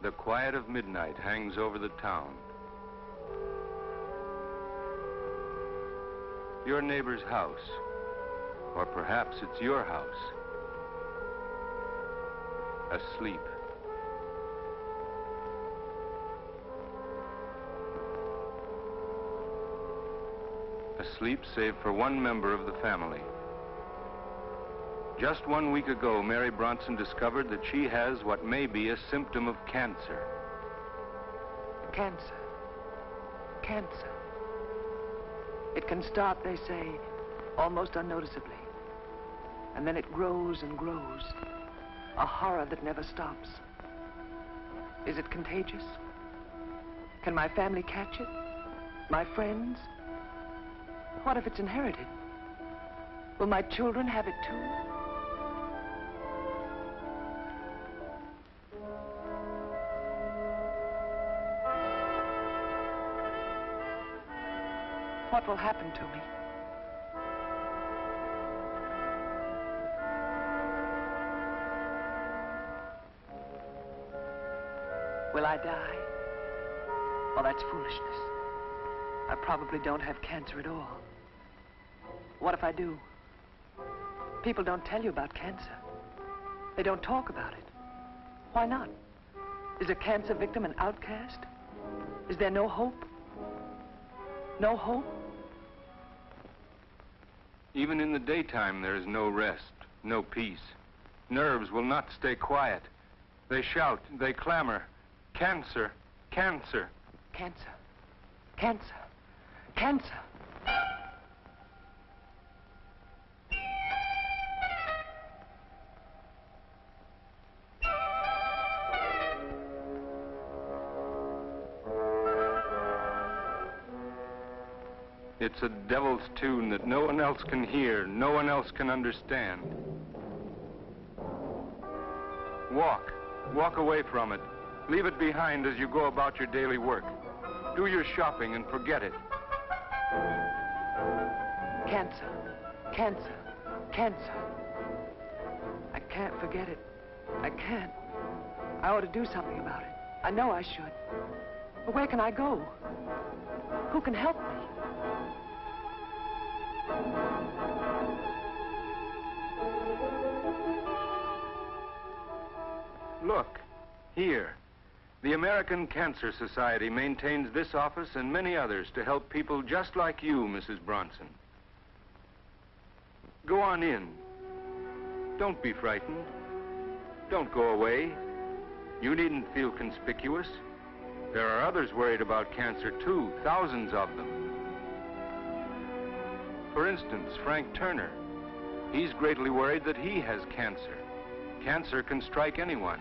The quiet of midnight hangs over the town. Your neighbor's house, or perhaps it's your house, asleep. Asleep save for one member of the family. Just 1 week ago, Mary Bronson discovered that she has what may be a symptom of cancer. Cancer. Cancer. It can start, they say, almost unnoticeably. And then it grows and grows. A horror that never stops. Is it contagious? Can my family catch it? My friends? What if it's inherited? Will my children have it too? What will happen to me? Will I die? Well, that's foolishness. I probably don't have cancer at all. What if I do? People don't tell you about cancer. They don't talk about it. Why not? Is a cancer victim an outcast? Is there no hope? No hope? Even in the daytime, there is no rest, no peace. Nerves will not stay quiet. They shout, they clamor. Cancer, cancer. Cancer, cancer, cancer. It's a devil's tune that no one else can hear, no one else can understand. Walk away from it. Leave it behind as you go about your daily work. Do your shopping and forget it. Cancer, cancer, cancer. I can't forget it. I can't. I ought to do something about it. I know I should. But where can I go? Who can help me? Look, here. The American Cancer Society maintains this office and many others to help people just like you, Mrs. Bronson. Go on in. Don't be frightened. Don't go away. You needn't feel conspicuous. There are others worried about cancer too, thousands of them. For instance, Frank Turner. He's greatly worried that he has cancer. Cancer can strike anyone.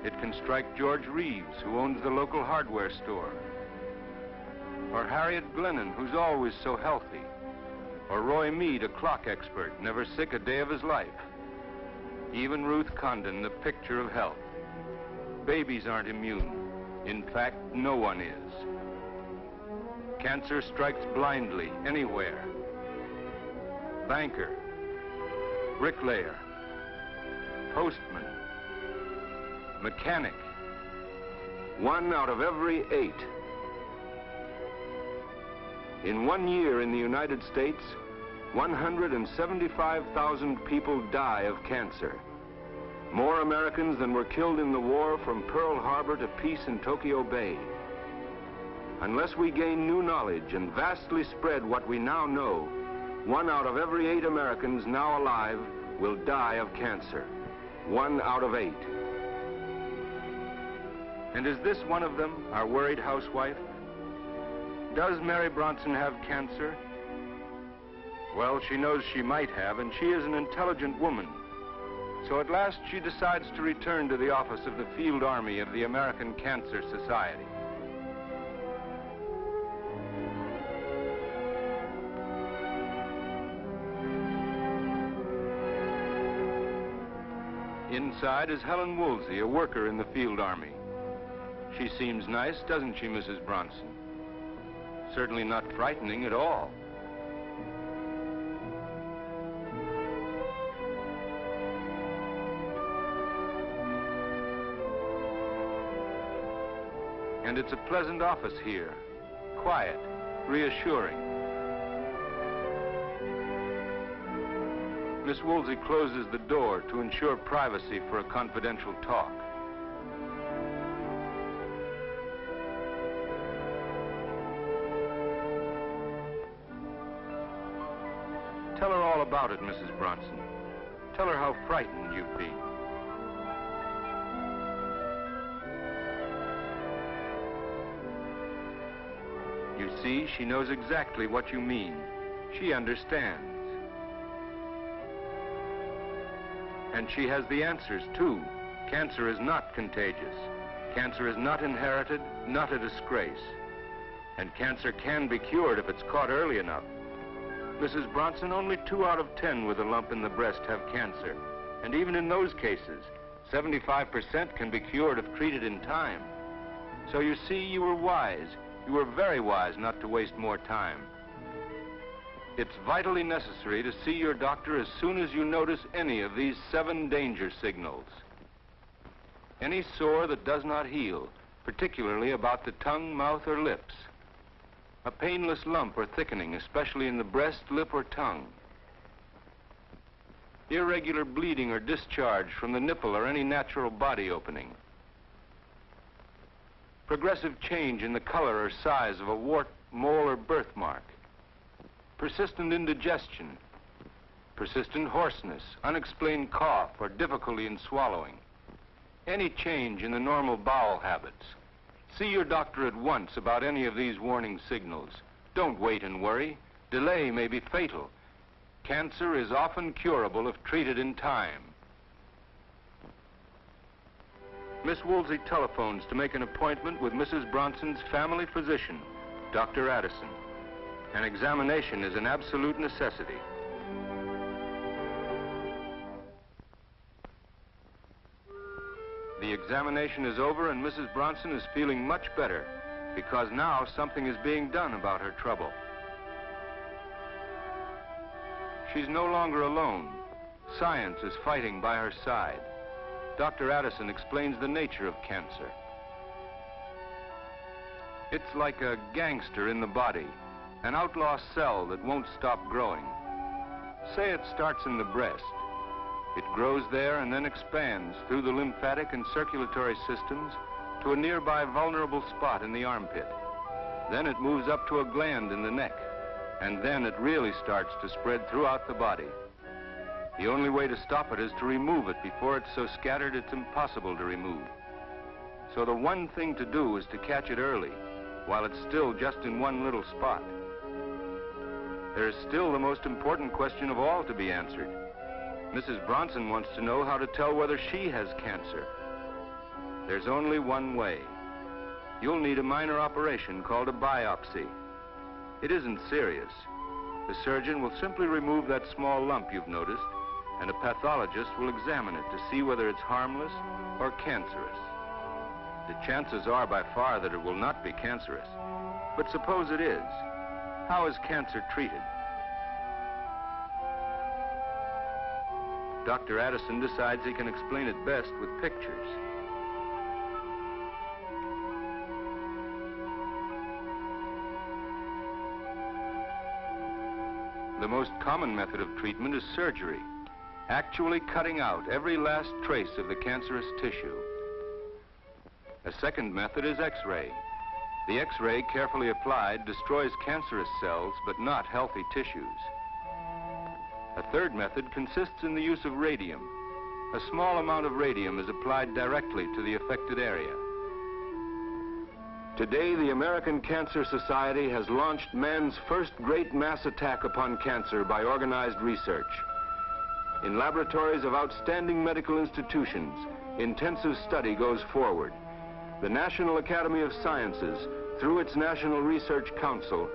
It can strike George Reeves, who owns the local hardware store. Or Harriet Glennon, who's always so healthy. Or Roy Mead, a clock expert, never sick a day of his life. Even Ruth Condon, the picture of health. Babies aren't immune. In fact, no one is. Cancer strikes blindly, anywhere. Banker, bricklayer, postman, mechanic. 1 out of every 8. In 1 year in the United States, 175,000 people die of cancer. More Americans than were killed in the war from Pearl Harbor to peace in Tokyo Bay. Unless we gain new knowledge and vastly spread what we now know, 1 out of every 8 Americans now alive will die of cancer. 1 out of 8. And is this one of them, our worried housewife? Does Mary Bronson have cancer? Well, she knows she might have, and she is an intelligent woman. So at last she decides to return to the office of the Field Army of the American Cancer Society. Inside is Helen Woolsey, a worker in the Field Army. She seems nice, doesn't she, Mrs. Bronson? Certainly not frightening at all. And it's a pleasant office here. Quiet, reassuring. Miss Woolsey closes the door to ensure privacy for a confidential talk. Tell her all about it, Mrs. Bronson. Tell her how frightened you've been. You see, she knows exactly what you mean. She understands. And she has the answers, too. Cancer is not contagious. Cancer is not inherited, not a disgrace. And cancer can be cured if it's caught early enough. Mrs. Bronson, only 2 out of 10 with a lump in the breast have cancer. And even in those cases, 75% can be cured if treated in time. So you see, you were wise. You were very wise not to waste more time. It's vitally necessary to see your doctor as soon as you notice any of these 7 danger signals. Any sore that does not heal, particularly about the tongue, mouth, or lips. A painless lump or thickening, especially in the breast, lip, or tongue. Irregular bleeding or discharge from the nipple or any natural body opening. Progressive change in the color or size of a wart, mole, or birthmark. Persistent indigestion. Persistent hoarseness, unexplained cough, or difficulty in swallowing. Any change in the normal bowel habits. See your doctor at once about any of these warning signals. Don't wait and worry. Delay may be fatal. Cancer is often curable if treated in time. Miss Woolsey telephones to make an appointment with Mrs. Bronson's family physician, Dr. Addison. An examination is an absolute necessity. The examination is over and Mrs. Bronson is feeling much better because now something is being done about her trouble. She's no longer alone. Science is fighting by her side. Dr. Addison explains the nature of cancer. It's like a gangster in the body, an outlaw cell that won't stop growing. Say it starts in the breast. It grows there and then expands through the lymphatic and circulatory systems to a nearby vulnerable spot in the armpit. Then it moves up to a gland in the neck, and then it really starts to spread throughout the body. The only way to stop it is to remove it before it's so scattered it's impossible to remove. So the one thing to do is to catch it early, while it's still just in one little spot. There is still the most important question of all to be answered. Mrs. Bronson wants to know how to tell whether she has cancer. There's only one way. You'll need a minor operation called a biopsy. It isn't serious. The surgeon will simply remove that small lump you've noticed, and a pathologist will examine it to see whether it's harmless or cancerous. The chances are by far that it will not be cancerous. But suppose it is. How is cancer treated? Dr. Addison decides he can explain it best with pictures. The most common method of treatment is surgery, actually cutting out every last trace of the cancerous tissue. A second method is X-ray. The X-ray, carefully applied, destroys cancerous cells, but not healthy tissues. A third method consists in the use of radium. A small amount of radium is applied directly to the affected area. Today, the American Cancer Society has launched man's first great mass attack upon cancer by organized research. In laboratories of outstanding medical institutions, intensive study goes forward. The National Academy of Sciences, through its National Research Council,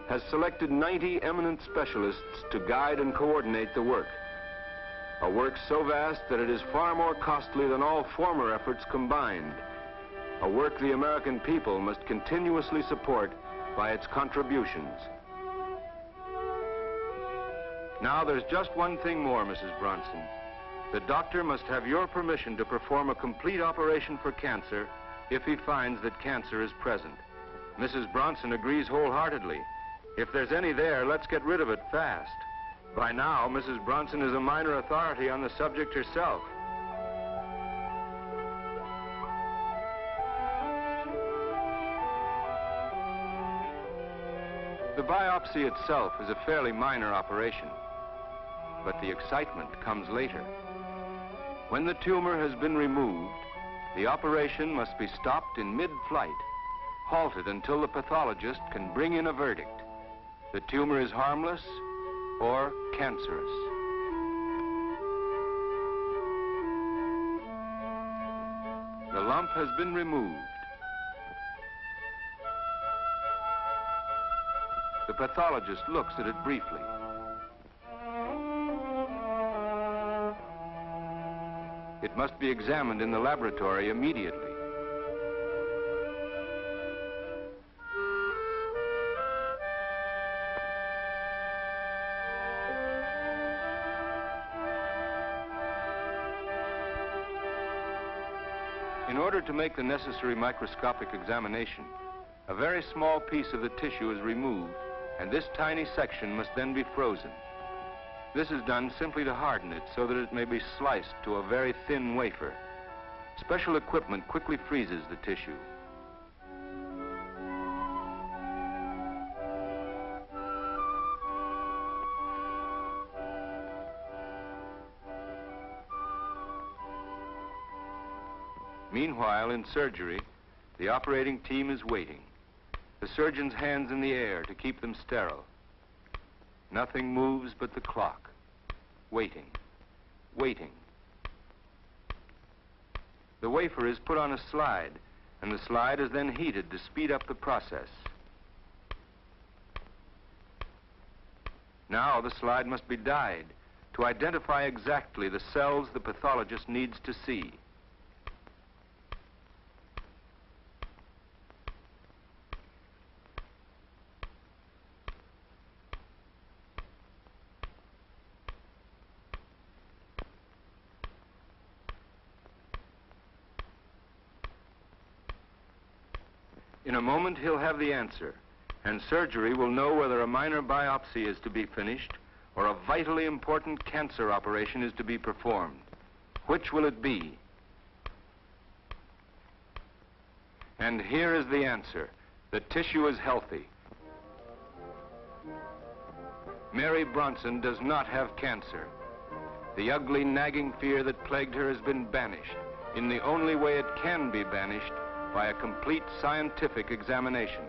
has selected 90 eminent specialists to guide and coordinate the work. A work so vast that it is far more costly than all former efforts combined. A work the American people must continuously support by its contributions. Now there's just one thing more, Mrs. Bronson. The doctor must have your permission to perform a complete operation for cancer if he finds that cancer is present. Mrs. Bronson agrees wholeheartedly. If there's any there, let's get rid of it fast. By now, Mrs. Bronson is a minor authority on the subject herself. The biopsy itself is a fairly minor operation, but the excitement comes later. When the tumor has been removed, the operation must be stopped in mid-flight, halted until the pathologist can bring in a verdict. The tumor is harmless or cancerous. The lump has been removed. The pathologist looks at it briefly. It must be examined in the laboratory immediately. In order to make the necessary microscopic examination, a very small piece of the tissue is removed, and this tiny section must then be frozen. This is done simply to harden it so that it may be sliced to a very thin wafer. Special equipment quickly freezes the tissue. Meanwhile, in surgery, the operating team is waiting. The surgeon's hands in the air to keep them sterile. Nothing moves but the clock. Waiting, waiting. The wafer is put on a slide, and the slide is then heated to speed up the process. Now the slide must be dyed to identify exactly the cells the pathologist needs to see. In a moment, he'll have the answer, and surgery will know whether a minor biopsy is to be finished or a vitally important cancer operation is to be performed. Which will it be? And here is the answer. The tissue is healthy. Mary Bronson does not have cancer. The ugly, nagging fear that plagued her has been banished in the only way it can be banished, by a complete scientific examination.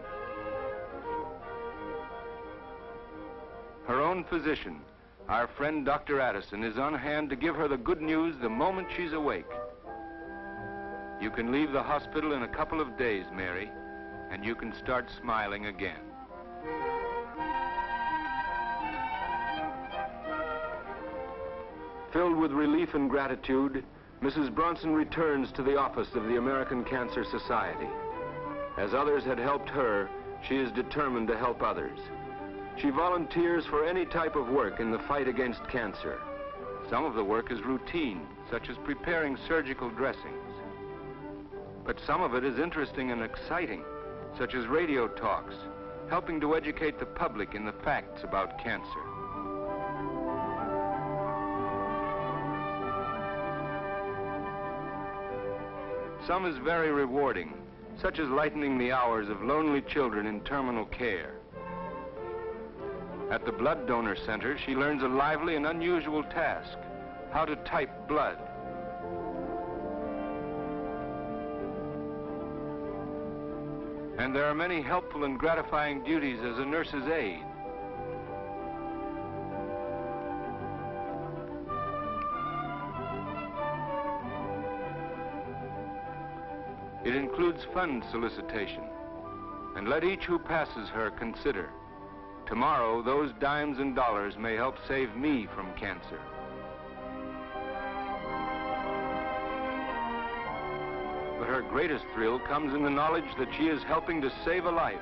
Her own physician, our friend Dr. Addison, is on hand to give her the good news the moment she's awake. You can leave the hospital in a couple of days, Mary, and you can start smiling again. Filled with relief and gratitude, Mrs. Bronson returns to the office of the American Cancer Society. As others had helped her, she is determined to help others. She volunteers for any type of work in the fight against cancer. Some of the work is routine, such as preparing surgical dressings. But some of it is interesting and exciting, such as radio talks, helping to educate the public in the facts about cancer. Some is very rewarding, such as lightening the hours of lonely children in terminal care. At the Blood Donor Center, she learns a lively and unusual task, how to type blood. And there are many helpful and gratifying duties as a nurse's aide. It includes fund solicitation, and let each who passes her consider, tomorrow those dimes and dollars may help save me from cancer. But her greatest thrill comes in the knowledge that she is helping to save a life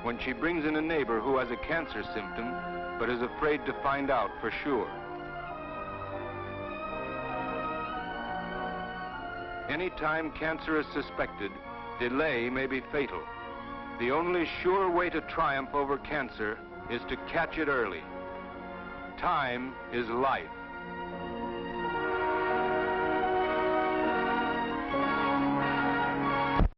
when she brings in a neighbor who has a cancer symptom but is afraid to find out for sure. Anytime cancer is suspected, Delay may be fatal. The only sure way to triumph over cancer is to catch it early. Time is life.